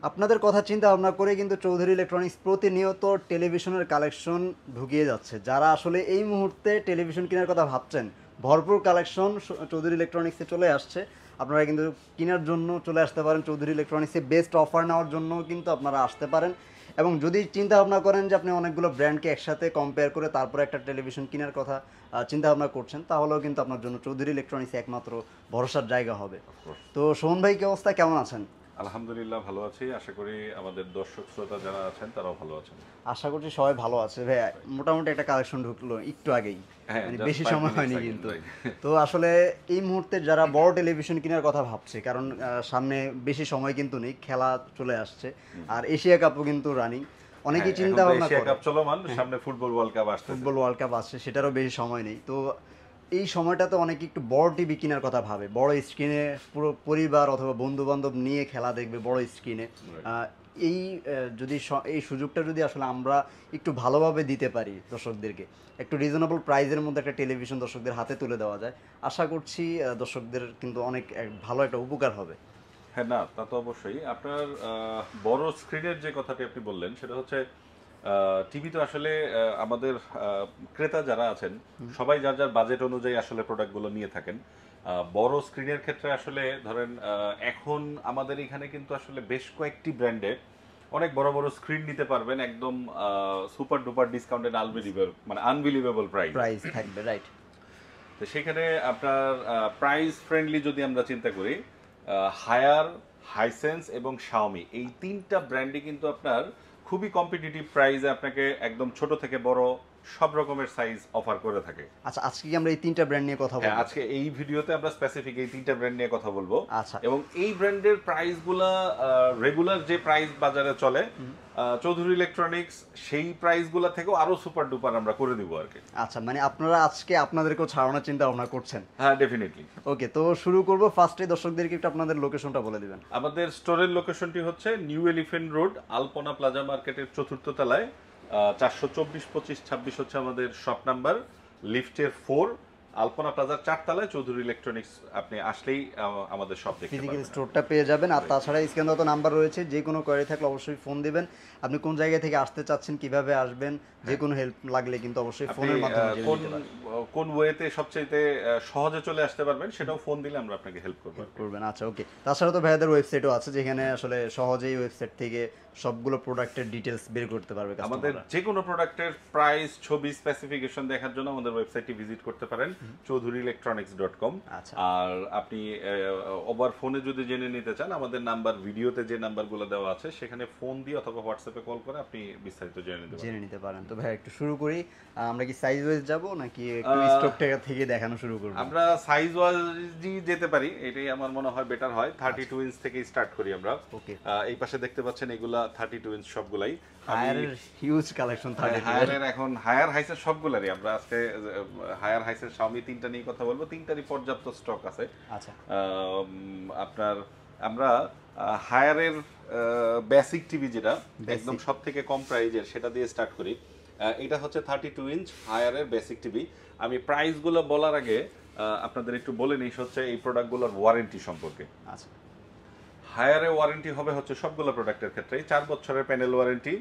আপনাদের কথা চিন্তা ভাবনা করে কিন্তু চৌধুরী ইলেকট্রনিক্স প্রতিনিয়ত টেলিভিশনের কালেকশন ঢুকিয়ে যাচ্ছে। যারা আসলে এই মুহূর্তে টেলিভিশন কেনার কথা ভাবছেন, ভরপুর কালেকশন চৌধুরী ইলেকট্রনিক্সে চলে আসছে। আপনারা কিন্তু কেনার জন্য চলে আসতে পারেন চৌধুরী ইলেকট্রনিক্সে, বেস্ট অফার নেওয়ার জন্য কিন্তু আপনারা আসতে পারেন। এবং যদি চিন্তা ভাবনা করেন যে আপনি অনেকগুলো ব্র্যান্ডকে একসাথে কম্পেয়ার করে তারপরে একটা টেলিভিশন কেনার কথা চিন্তা ভাবনা করছেন, তাহলেও কিন্তু আপনার জন্য চৌধুরী ইলেকট্রনিক্স একমাত্র ভরসার জায়গা হবে। তো সোহন ভাই, কি অবস্থা, কেমন আছেন? আলহামদুলিল্লাহ ভালো আছি। আশা করি আমাদের দর্শক শ্রোতা যারা আছেন তারাও ভালো আছেন। আশা করছি সবাই ভালো আছে। ভাই, মোটামুটি একটা কালেকশন ঢুকলো একটু আগেই, হ্যাঁ, মানে just বেশি 5 সময় minutes হয়নি আগে, কিন্তু। right. তো আসলে এই মুহূর্তে যারা বড় টেলিভিশন কেনার কথা ভাবছে, কারণ সামনে বেশি সময় কিন্তু নেই, খেলা চলে আসছে, আর এশিয়া কাপও কিন্তু রানিং, অনেকেই হ্যাঁ, এখন চিন্তা তো ভাবনা এশিয়া করে কাপ চলমান, সামনে ফুটবল ওয়ার্ল্ড কাপ আসছে। ফুটবল ওয়ার্ল্ড কাপ আসছে, সেটারও বেশি সময় নেই। তো এই সময়টাতে অনেকে একটু বড় টিভি কেনার কথা ভাবে, বড় স্ক্রিনে পুরো পরিবার অথবা বন্ধু বান্ধব নিয়ে খেলা দেখবে বড় স্ক্রিনে। এই যদি এই সুযোগটা যদি আসলে আমরা একটু ভালোভাবে দিতে পারি দর্শকদেরকে, একটু রিজনেবল প্রাইসের মধ্যে একটা টেলিভিশন দর্শকদের হাতে তুলে দেওয়া যায়, আশা করছি দর্শকদের কিন্তু অনেক ভালো একটা উপকার হবে। হ্যাঁ, না তা তো অবশ্যই। আপনার বড় স্ক্রিনের যে কথাটি আপনি বললেন সেটা হচ্ছে টিভি তো আসলে আমাদের ক্রেতা যারা আছেন সবাই যার যার বাজেট অনুযায়ী আসলে প্রোডাক্টগুলো নিয়ে থাকেন। বড় স্ক্রিনের ক্ষেত্রে আসলে ধরেন এখন আমাদের এখানে কিন্তু আসলে বেশ কয়েকটি ব্র্যান্ডে অনেক বড় বড় স্ক্রিন নিতে পারবেন একদম super duper discounted unbelievable price price থাকবে, রাইট। তো সেখানে আপনার প্রাইস ফ্রেন্ডলি যদি আমরা চিন্তা করি, হায়ার, হাইসেন্স এবং শাওমি এই তিনটা ব্র্যান্ডই কিন্তু আপনার খুবই কম্পিটিটিভ প্রাইসে আপনাকে একদম ছোট থেকে বড় সব রকমের সাইজ অফার করে থাকে। আচ্ছা, আজকে কি আমরা এই তিনটা ব্র্যান্ড নিয়ে কথা হ্যাঁ, বলবো? আজকে এই ভিডিওতে আমরা স্পেসিফিক এই তিনটা ব্র্যান্ড নিয়ে কথা বলবো। আচ্ছা। এবং এই ব্র্যান্ডের প্রাইসগুলা রেগুলার যে প্রাইস বাজারে চলে চৌধুরী ইলেকট্রনিক্স সেই প্রাইসগুলা থেকেও আরো সুপার ডুপার আমরা করে দিব আর কি। আচ্ছা, মানে আপনারা আজকে আপনাদেরকেও ছাড়ানোর চিন্তা ভাবনা করছেন? হ্যাঁ, ডেফিনেটলি। ওকে, তো শুরু করব। ফার্স্টে দর্শকদেরকে একটু আপনাদের লোকেশনটা বলে দিবেন। আমাদের স্টোরের লোকেশনটি হচ্ছে নিউ এলিফেন্ট রোড, আলপনা প্লাজা মার্কেটের 4th তলায়। 424-25-26 হচ্ছে আমাদের শপ নাম্বার, লিফটের 4, আলপনা প্লাজার 4 তলায় চৌধুরী ইলেকট্রনিক্স। আপনি আসলেই আমাদের শপ দেখতে ফিজিক্যাল পাবেন। স্টোরটা পেয়ে যাবেন। আর তাছাড়া স্ক্রিনে তো নাম্বার রয়েছে, যে কোনো কোয়ারি থাকলে অবশ্যই ফোন দিবেন। আপনি কোন জায়গা থেকে আসতে চাচ্ছেন, কিভাবে আসবেন, যে কোনো হেল্প লাগলে কিন্তু অবশ্যই ফোনের মাধ্যমে জেনে নিতে পারেন। কোন ওয়েতে সবচেয়ে সহজে চলে আসতে পারবেন সেটাও ফোন দিলে আমরা আপনাকে হেল্প করবেন। আচ্ছা, ওকে। তাছাড়া তো ভাইয়াদের ওয়েবসাইটও আছে, যেখানে আসলে সহজেই ওয়েবসাইট থেকে সবগুলো প্রোডাক্টের ডিটেলস বের করতে পারবে আমাদের কাস্টমাররা। যে কোনো প্রোডাক্টের প্রাইস, ছবি, স্পেসিফিকেশন দেখার জন্য আমাদের ওয়েবসাইটটি ভিজিট করতে পারেন chaudhuryelectronics.com। আচ্ছা। আর আপনি ওভার ফোনে যদি জেনে নিতে চান, আমাদের নাম্বার ভিডিওতে যে নাম্বারগুলো দেওয়া আছে সেখানে ফোন দিয়ে অথবা হোয়াটসঅ্যাপে কল করে আপনি বিস্তারিত জেনে নিতে পারেন। তো ভাই, একটু শুরু করি। আমরা কি সাইজ ওয়াইজ যাব নাকি একটু স্টক থেকে দেখানো শুরু করব? আমরা সাইজ ওয়াইজই যেতে পারি, এটাই আমার মনে হয় বেটার হয়। 32 ইঞ্চ থেকে স্টার্ট করি আমরা। ওকে। এই পাশে দেখতে পাচ্ছেন এগুলা 32 ইঞ্চ সবগুলাই। হায়ারের হিউজ কালেকশন থাকে। হায়ারের এখন হায়ার হাইসের সবগুলারই আমরা আজকে হায়ার হাইসের শাওমি তিনটা নিয়ে কথা বলবো। তিনটারই পর্যাপ্ত স্টক আছে। আচ্ছা। আপনার আমরা হায়ারের বেসিক টিভি যেটা একদম সব থেকে কম প্রাইজের সেটা দিয়ে স্টার্ট করি। এটা হচ্ছে 32 ইঞ্চ হায়ারের বেসিক টিভি। আমি প্রাইসগুলো বলার আগে আপনাদের একটু বলে নিই হচ্ছে এই প্রোডাক্টগুলোর ওয়ারেন্টি সম্পর্কে। আচ্ছা। হায়ারে ওয়ারেন্টি হবে হচ্ছে সবগুলো প্রোডাক্টের ক্ষেত্রেই 4 বছরের প্যানেল ওয়ারেন্টি,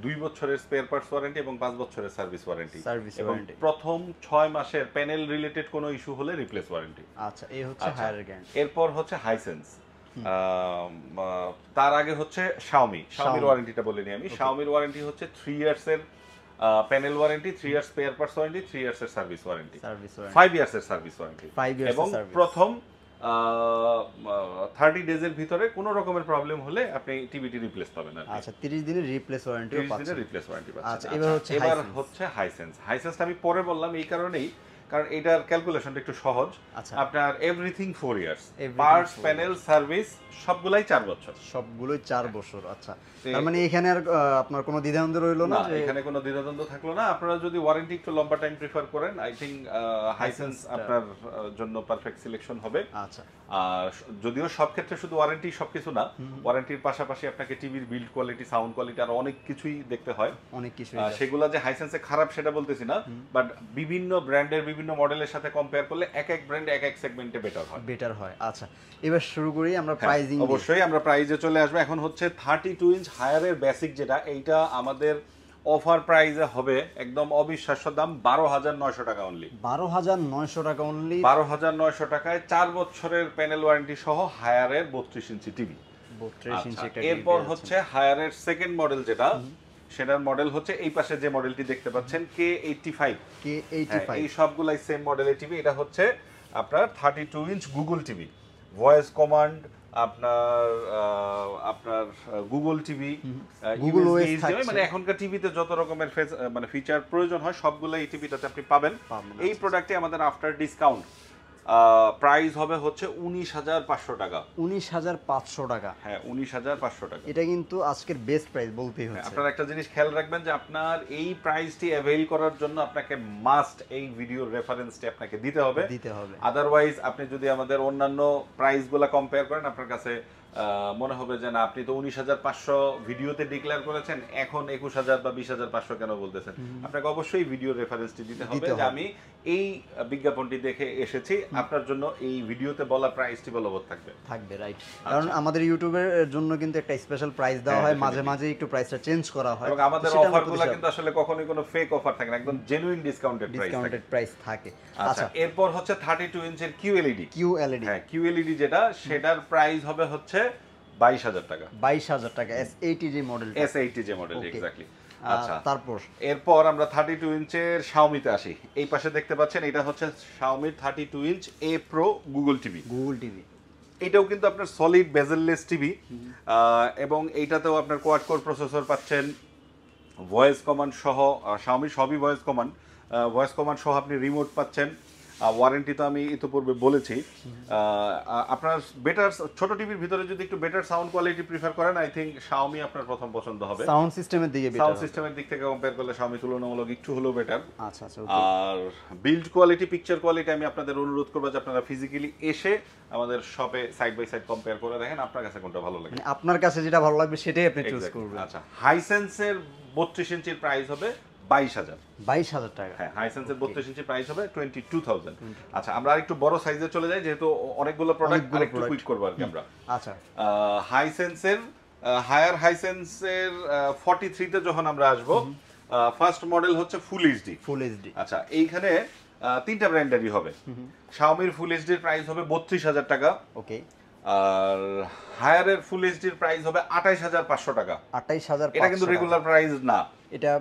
2 বছরের স্পেয়ার পার্টস ওয়ারেন্টি এবং 5 বছরের সার্ভিস ওয়ারেন্টি। এবং প্রথম 6 মাসের প্যানেল রিলেটেড কোনো ইস্যু হলে রিপ্লেস ওয়ারেন্টি। আচ্ছা, এই হচ্ছে হায়ারের গ্যারান্টি। এরপর হচ্ছে হাইসেন্স। তার আগে হচ্ছে শাওমির ওয়ারেন্টিটা বলিনি আমি। শাওমির ওয়ারেন্টি হচ্ছে 3 ইয়ার্স এর panel warranty, 3 years spare parts warranty, 3 years এর সার্ভিস ওয়ারেন্টি, 5 ইয়ার্স এর সার্ভিস ওয়ারেন্টি। এবং প্রথম 30 ডেজের ভিতরে কোনো রকমের প্রবলেম হলে আপনি টিভিটি রিপ্লেস পাবেন। আচ্ছা, 30 দিনের রিপ্লেস ওয়ারেন্টি পাচ্ছেন। 30 দিনের রিপ্লেস ওয়ারেন্টি পাচ্ছেন। আচ্ছা, এবার হচ্ছে হাইসেন্স। হাইসেন্সটা আমি পরে বললাম এই কারণেই, কারণ এটার ক্যালকুলেশনটা একটু সহজ। আপনার everything 4 years, parts, panel, service সবগুলাই 4 বছর। সবগুলোই 4 বছর। আচ্ছা, তার মানে এখানে আর আপনার কোনো দ্বিধাদ্বন্দ্ব রইলো না? এখানে কোনো দ্বিধাদ্বন্দ্ব থাকলো না। আপনারা যদি ওয়ারেন্টি একটু লম্বা টাইম প্রেফার করেন, আই থিংক হাইসেন্স আপনার জন্য পারফেক্ট সিলেকশন হবে। আচ্ছা। আর যদিও সব ক্ষেত্রে শুধু ওয়ারেন্টি সবকিছু না, ওয়ারেন্টির পাশাপাশি আপনাকে টিভির বিল্ড কোয়ালিটি, সাউন্ড কোয়ালিটি আর অনেক কিছুই দেখতে হয়। অনেক কিছু, সেগুলো যে হাইসেন্সে খারাপ সেটা বলতেছি না, বাট বিভিন্ন ব্র্যান্ডের বিভিন্ন মডেলের সাথে কম্পেয়ার করলে এক এক ব্র্যান্ড এক এক সেগমেন্টে বেটার হয়। আচ্ছা, এবার শুরু করি আমরা হ্যাঁ, প্রাইজিং। অবশ্যই আমরা প্রাইজে চলে আসবো। এখন হচ্ছে 32 ইঞ্চ হায়ারের বেসিক যেটা, এইটা আমাদের অফার প্রাইজে হবে একদম অবিশ্বাস্য দাম 12,900 টাকা অনলি। 12,900 টাকা অনলি। 12,900 টাকায় 4 বছরের প্যানেল ওয়ারেন্টি সহ হায়ারের 32 ইঞ্চি টিভি। 32 ইঞ্চি একটা এরপর হচ্ছে হায়ারের সেকেন্ড মডেল যেটা, সেটার মডেল হচ্ছে এই পাশে যে মডেলটি দেখতে পাচ্ছেন K85। এই সবগুলাই সেম মডেলের টিভি। এটা হচ্ছে আপনার 32 inch Google TV, voice command, আপনার গুগল টিভি, গুগল ওএস মানে এখনকার টিভিতে যত রকমের মানে ফিচার প্রয়োজন হয় সবগুলো এই টিভিটাতে আপনি পাবেন। এই প্রোডাক্টে আমাদের আফটার ডিসকাউন্ট প্রাইস হবে হচ্ছে 19,500 টাকা। 19,500 টাকা। হ্যাঁ, 19,500 টাকা। এটা কিন্তু আজকের বেস্ট প্রাইস বলতেই হচ্ছে। আপনারা একটা জিনিস খেয়াল রাখবেন যে আপনার এই প্রাইসটি অ্যাভেইল করার জন্য আপনাকে মাস্ট এই ভিডিওর রেফারেন্সটি আপনাকে দিতে হবে। আদারওয়াইজ আপনি যদি আমাদের অন্যান্য প্রাইসগুলো কম্পেয়ার করেন, আপনার কাছে মনে হবে যে না, আপনি তো 19,500 ভিডিওতে ডিক্লেয়ার করেছেন, এখন 21,000 বা 20,500 কেন বলতেছেন। আপনাকে অবশ্যই ভিডিও রেফারেন্সটি দিতে হবে যে আমি এই বিজ্ঞাপনটি দেখে এসেছি, আপনার জন্য এই ভিডিওতে বলা প্রাইসটি বলবৎ থাকবে। রাইট, কারণ আমাদের ইউটিউবের জন্য কিন্তু একটা স্পেশাল প্রাইস দেওয়া হয়, মাঝে মাঝে একটু প্রাইসটা চেঞ্জ করা হয়, এবং আমাদের অফারগুলো কিন্তু আসলে কখনোই কোনো ফেক অফার থাকে না, একদম জেনুইন ডিসকাউন্টেড প্রাইস থাকে। আচ্ছা, এরপর হচ্ছে 32 ইঞ্চের QLED। হ্যাঁ, QLED যেটা, সেটার প্রাইস হবে হচ্ছে 22,000 টাকা। 22,000 টাকা S80 model. S80 model, exactly. আচ্ছা, এরপর আমরা 32 ইঞ্চের Xiaomi-তে আসি। এই পাশে দেখতে পাচ্ছেন, এটা হচ্ছে Xiaomi 32 inch A Pro Google TV. এটাও কিন্তু আপনার সলিড বেজেললেস টিভি, এবং এইটাতেও আপনার কোয়াড কোর প্রসেসর পাচ্ছেন, ভয়েস কমান্ড সহ। Xiaomi সবই ভয়েস কমান্ড সহ আপনি রিমোট পাচ্ছেন। ওয়ারেন্টি তো আমি ইতিপূর্বে বলেছি। আপনার বেটার ছোট টিভির ভিতরে যদি একটু বেটার সাউন্ড কোয়ালিটি প্রিফার করেন, আই থিংক Xiaomi আপনার প্রথম পছন্দ হবে। সাউন্ড সিস্টেমের দিক থেকে কম্পেয়ার করলে Xiaomi তুলনামূলক একটু হলেও বেটার। আচ্ছা, আর বিল্ড কোয়ালিটি, পিকচার কোয়ালিটি আমি আপনাদের অনুরোধ করবো যে আপনারা ফিজিক্যালি এসে আমাদের শপে সাইড বাই সাইড কম্পেয়ার করে দেখেন, আপনার কাছে কোনটা ভালো লাগে। আপনার কাছে যেটা ভালো লাগবে সেটাই আপনি চুজ করবেন। আচ্ছা, হাইসেন্সের 32 ইঞ্চির প্রাইস হবে 22,000 টাকা। হ্যাঁ, হাইসেন্সের 32 ইঞ্চি প্রাইস হবে 22,000। আচ্ছা, আমরা আরেকটু বড় সাইজে চলে যাই, যেহেতু অনেকগুলো প্রোডাক্ট আরেকটু কুইক করব আর কি আমরা। আচ্ছা, হায়ার হাইসেন্সের 43 তে যখন আমরা আসব, ফার্স্ট মডেল হচ্ছে ফুল এইচডি। আচ্ছা, এইখানে তিনটা ব্র্যান্ডেরই হবে। Xiaomi ফুল এইচডির প্রাইস হবে 32,000 টাকা। ওকে। আর হায়ারের ফুল এইচডির প্রাইস হবে 28,500 টাকা। 28,500। এটা কিন্তু রেগুলার প্রাইস না, এটা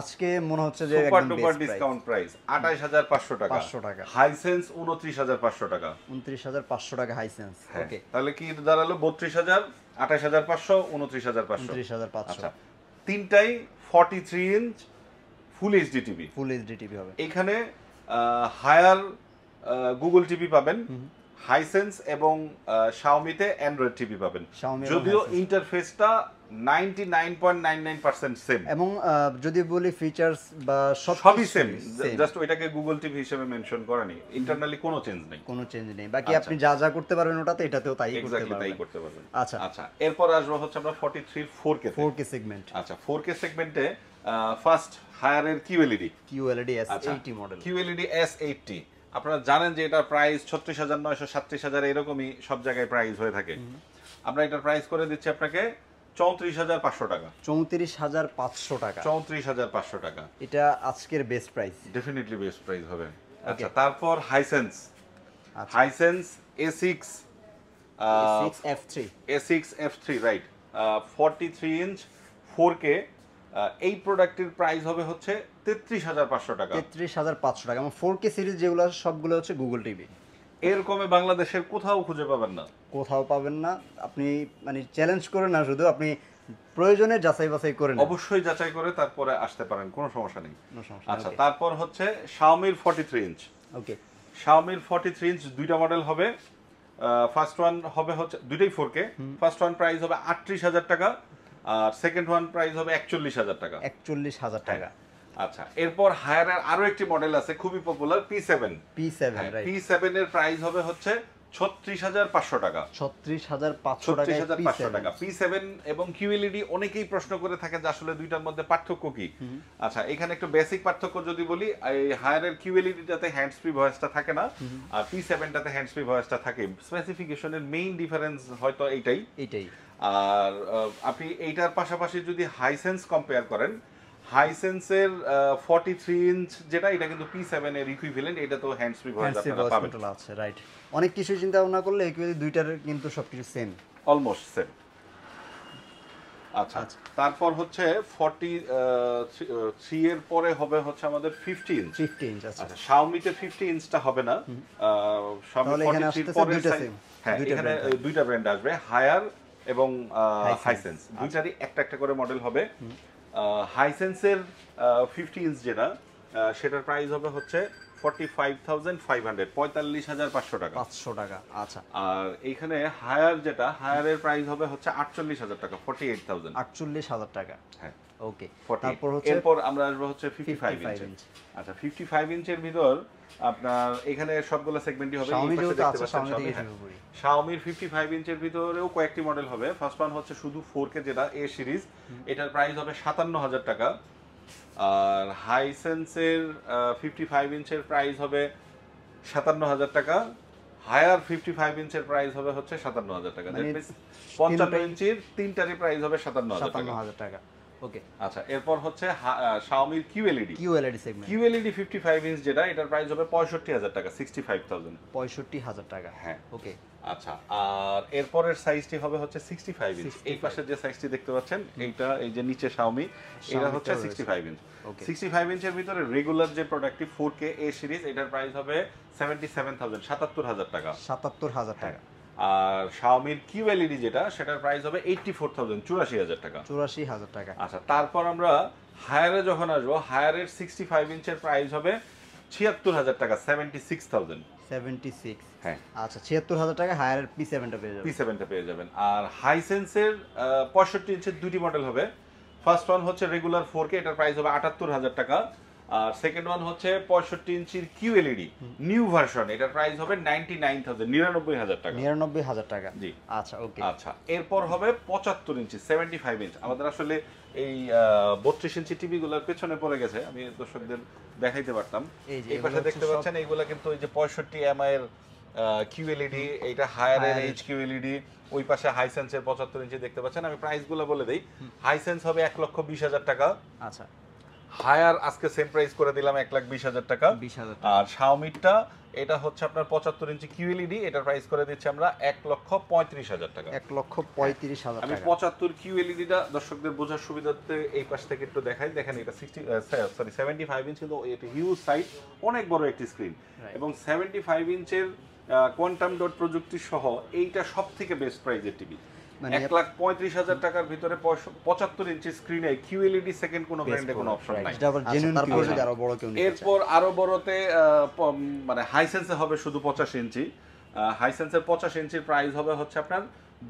আজকে মনে হচ্ছে যে সুপার ডুপার ডিসকাউন্ট প্রাইস। 28,500 টাকা। হাইসেন্স 29,500 টাকা। 29,500 টাকা হাইসেন্স। ওকে, তাহলে কি দাঁড়ালো? 32,000, 28,500, 29,500। আচ্ছা, তিনটাই 43 ইঞ্চ ফুল এইচডি টিভি হবে। এখানে হায়ার গুগল টিভি পাবেন, হাইসেন্স এবং Xiaomi-তে অ্যান্ড্রয়েড টিভি পাবেন, যদিও ইন্টারফেসটা 99.99% সেম, এবং যদি বলি ফিচারস বা সবই সেম, জাস্ট ওইটাকে গুগল টিভি হিসেবে মেনশন করেনি, ইন্টারনালি কোনো চেঞ্জ নেই। বাকি আপনি যা যা করতে পারবেন ওটাতে, এটাতেও তাই করতে পারবেন। আচ্ছা, এরপর আসবো হচ্ছে আমরা 43 4K সেগমেন্ট। আচ্ছা, 4K সেগমেন্টে ফার্স্ট হায়ারের QLED S80 model. QLED S80 আপনারা জানেন যে এটার প্রাইস 36,900, 37,000 এরকমই সব জায়গায় প্রাইস হয়ে থাকে। আমরা এটার প্রাইস করে দিচ্ছি আপনাকে 34,500 টাকা। 34,500 টাকা। 34,500 টাকা। এটা আজকের best price, definitely best price হবে। আচ্ছা, তারপর Hisense A6 F3 right, 43 inch 4K। এই প্রোডাক্টের প্রাইস হবে হচ্ছে 33,500 টাকা। 33,500 টাকা। এবং 4K সিরিজ যেগুলো আছে সবগুলো হচ্ছে গুগল টিভি। এরকমে বাংলাদেশের কোথাও খুঁজে পাবেন না। আপনি মানে চ্যালেঞ্জ করেন না, শুধু আপনি প্রয়োজনে যাচাই বাছাই করেন, অবশ্যই যাচাই করে তারপরে আসতে পারেন, কোনো সমস্যা নেই। আচ্ছা, তারপর হচ্ছে Xiaomi 43 ইঞ্চ। ওকে, Xiaomi 43 ইঞ্চ দুইটা মডেল হবে। ফার্স্ট ওয়ান হবে হচ্ছে দুইটাই 4K। ফার্স্ট ওয়ান প্রাইস হবে 38,000 টাকা, আর সেকেন্ড ওয়ান প্রাইস হবে 41,000 টাকা। 41,000 টাকা। আচ্ছা, এরপর হায়ারের আরো একটি মডেল আছে খুবই পপুলার, P7 P7 এর প্রাইস হবে হচ্ছে 36,500 টাকা। 36,500 টাকায় 36,500 টাকা P7 এবং QLED। অনেকেই প্রশ্ন করে থাকে যে আসলে দুইটার মধ্যে পার্থক্য কি। আচ্ছা, এখানে একটু বেসিক পার্থক্য যদি বলি, এই হায়ারের QLED-টাতে হ্যান্ডস ফ্রি ভয়েসটা থাকে না, আর P7-টাতে হ্যান্ডস ফ্রি ভয়েসটা থাকে। স্পেসিফিকেশনের মেইন ডিফারেন্স হয়তো এইটাই। আর আপনি এইটার পাশাপাশি যদি হাইসেন্স কম্পেয়ার করেন, হাইসেন্সের 43 ইঞ্চ যেটা, এটা কিন্তু P7 এর ইকুইভ্যালেন্ট। এটা তো হ্যান্ডস ফ্রি ভয়েস আপনারা পাবেন। আছে, রাইট। অনেক কিছু চিন্তা ভাবনা করলে একুয়ালি দুইটার কিন্তু সবকিছু সেম, অলমোস্ট সেম। আচ্ছা, তারপর হচ্ছে 43 এর পরে হবে হচ্ছে আমাদের 50 ইঞ্চ। আচ্ছা, Xiaomi-তে 50 ইঞ্চটা হবে না। Xiaomi 43 এর পরে হ্যাঁ, এখানে দুইটা ব্র্যান্ড আসবে, হায়ার এবং হাইসেন্স। দুইটারই একটা একটা করে মডেল হবে। হাইসেন্সের 50 ইঞ্চ যেটা, সেটার প্রাইস হবে হচ্ছে 45,500, 45,500 টাকা। 500 টাকা। আচ্ছা, আর এইখানে হায়ার যেটা, হায়ারের প্রাইস হবে হচ্ছে 48,000 টাকা, 48,000। 48,000 টাকা। হ্যাঁ, ওকে। তারপর হচ্ছে এরপর আমরা আসবো হচ্ছে 55 ইঞ্চ। আচ্ছা, 55 ইঞ্চের ভিতর আপনার এখানে সবগুলো সেগমেন্টই হবে। এই পাশে দেখতে পাচ্ছেন Xiaomi-র 55 ইঞ্চের ভিতরেও কয়েকটি মডেল হবে। ফার্স্ট ওয়ান হচ্ছে শুধু 4K যেটা A সিরিজ, এটার প্রাইস হবে 57,000 টাকা। আর হাইসেন্সের 55 ইঞ্চের প্রাইস হবে 57,000 টাকা। হায়ার 55 ইঞ্চের প্রাইস হবে হচ্ছে 57,000 টাকা। দ্যাট মিন্স 55 ইঞ্চির তিনটারই প্রাইস হবে 57,000 টাকা। ওকে। আচ্ছা, এরপর হচ্ছে Xiaomi-র QLED সেগমেন্ট। QLED 55 ইঞ্চ যেটা, এটার প্রাইস হবে 65,000 টাকা, 65,000। 65,000 টাকা। হ্যাঁ, ওকে। আচ্ছা, আর এরপরের সাইজটি হবে হচ্ছে 65 ইঞ্চ। এই পাশে যে সাইজটি দেখতে পাচ্ছেন, এইটা এই যে নিচে Xiaomi, এটা হচ্ছে 65 ইঞ্চ। 65 ইঞ্চের ভিতরে রেগুলার যে প্রোডাক্টটি 4K A সিরিজ, এটার প্রাইস হবে 77,000, 77,000 টাকা। 77,000 টাকা। আর Xiaomi-র QLED যেটা, সেটার প্রাইস হবে 84,000, 84,000 টাকা। 84,000 টাকা। আচ্ছা, তারপর আমরা হায়ারে যখন আসবো, হায়ারের 65 ইঞ্চের প্রাইস হবে 76,000 টাকা, 76,000। 76। হ্যাঁ, আচ্ছা, 76,000 টাকা হায়ারের P7টা পেয়ে যাবেন। P7টা পেয়ে যাবেন। আর হাইসেন্সের 65 ইঞ্চের দুটি মডেল হবে। ফার্স্ট ওয়ান হচ্ছে রেগুলার 4K, এটার প্রাইস হবে 78,000 টাকা। আর সেকেন্ড ওয়ান হচ্ছে 65 ইঞ্চির QLED নিউ ভার্সন, এটার প্রাইস হবে 99,000, 99,000 টাকা। 99,000 টাকা। জি। আচ্ছা, ওকে। আচ্ছা, এরপর হবে 75 ইঞ্চি, 75 ইঞ্চ। আমাদের আসলে এই 32 ইঞ্চি টিভি গুলোর পেছনে পড়ে গেছে, আমি দর্শকদের দেখাইতে পারতাম। এই পাশে দেখতে পাচ্ছেন, এইগুলা কিন্তু ওই যে 65 MI এর QLED, এইটা হায়ারের এইচ QLED। ওই পাশে হাইসেন্সের 75 ইঞ্চি দেখতে পাচ্ছেন। আমি প্রাইস গুলো বলে দেই। হাইসেন্স হবে 1,20,000 টাকা। আচ্ছা, হায়ার আজকে সেম প্রাইস করে দিলাম 1,20,000 টাকা। 20,000 আর Xiaomi-টা, এটা হচ্ছে আপনার 75 ইঞ্চি QLED, এটার প্রাইস করে দিচ্ছি আমরা 1,35,000 টাকা। 1,35,000 আমি টাকা। 75 QLED-টা দর্শকদের বোঝার সুবিধার্থে এই পাশ থেকে একটু দেখাই। দেখেন, এটা 75 ইঞ্চ, কিন্তু এটা হিউজ সাইজ, অনেক বড় একটি স্ক্রিন। এবং 75 ইঞ্চের কোয়ান্টাম ডট প্রযুক্তি সহ এইটা সব থেকে বেস্ট প্রাইজের টিভি। 1,35,000 টাকার ভিতরে 75 ইঞ্চি স্ক্রিনে QLED সেকেন্ড কোনো ব্র্যান্ডে কোনো অপশন নাই। এরপর আরো বড়তে মানে হাইসেন্সে হবে শুধু 85 ইঞ্চি। হাইসেন্সের 85 ইঞ্চির প্রাইস হবে হচ্ছে আপনার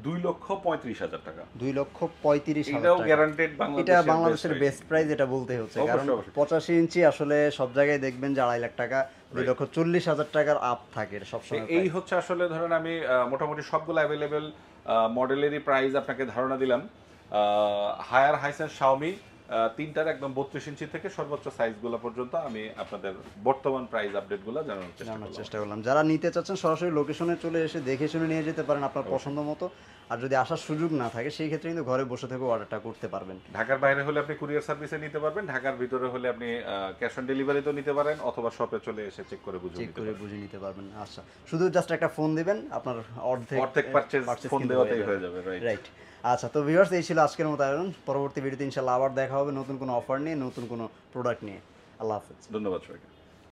2,35,000 টাকা। 2,35,000 এটাও গ্যারান্টেড এটা বাংলাদেশের বেস্ট প্রাইস, এটা বলতে হচ্ছে। কারণ 85 ইঞ্চি আসলে সব জায়গায় দেখবেন যে 2.5 লাখ টাকা, 2,40,000 টাকার আপ থাকে সবসময়। এই হচ্ছে আসলে ধরেন আমি মোটামুটি সবগুলো অ্যাভেলেবেল মডেলেরই প্রাইস আপনাকে ধারণা দিলাম। হায়ার, হাইসেন্স, Xiaomi তিনটার একদম 32 ইঞ্চি থেকে সর্বোচ্চ সাইজগুলো পর্যন্ত আমি আপনাদের বর্তমান প্রাইস আপডেটগুলো জানানোর চেষ্টা করলাম। যারা নিতে চাচ্ছেন সরাসরি লোকেশনে চলে এসে দেখে শুনে নিয়ে যেতে পারেন আপনার পছন্দ মতো। আর যদি আসার সুযোগ না থাকে, সেই ক্ষেত্রে কিন্তু ঘরে বসে থেকে অর্ডারটা করতে পারবেন। ঢাকার বাইরে হলে আপনি কুরিয়ার সার্ভিসে নিতে পারবেন, ঢাকার ভিতরে হলে আপনি ক্যাশ অন ডেলিভারিতেও নিতে পারেন, অথবা শপে চলে এসে চেক করে বুঝে নিতে পারবেন। আচ্ছা, শুধু জাস্ট একটা ফোন দিবেন, আপনার অর্ধেক পারচেজ ফোন দেওয়াতেই হয়ে যাবে। রাইট। আচ্ছা, তো ভিউয়ার্স, এই ছিল আজকের মতো আয়োজন। পরবর্তী ভিডিওতে ইনশাআল্লাহ আবার দেখা হবে নতুন কোনো অফার নিয়ে, নতুন কোনো প্রোডাক্ট নিয়ে। আল্লাহ হাফেজ। ধন্যবাদ সবাইকে।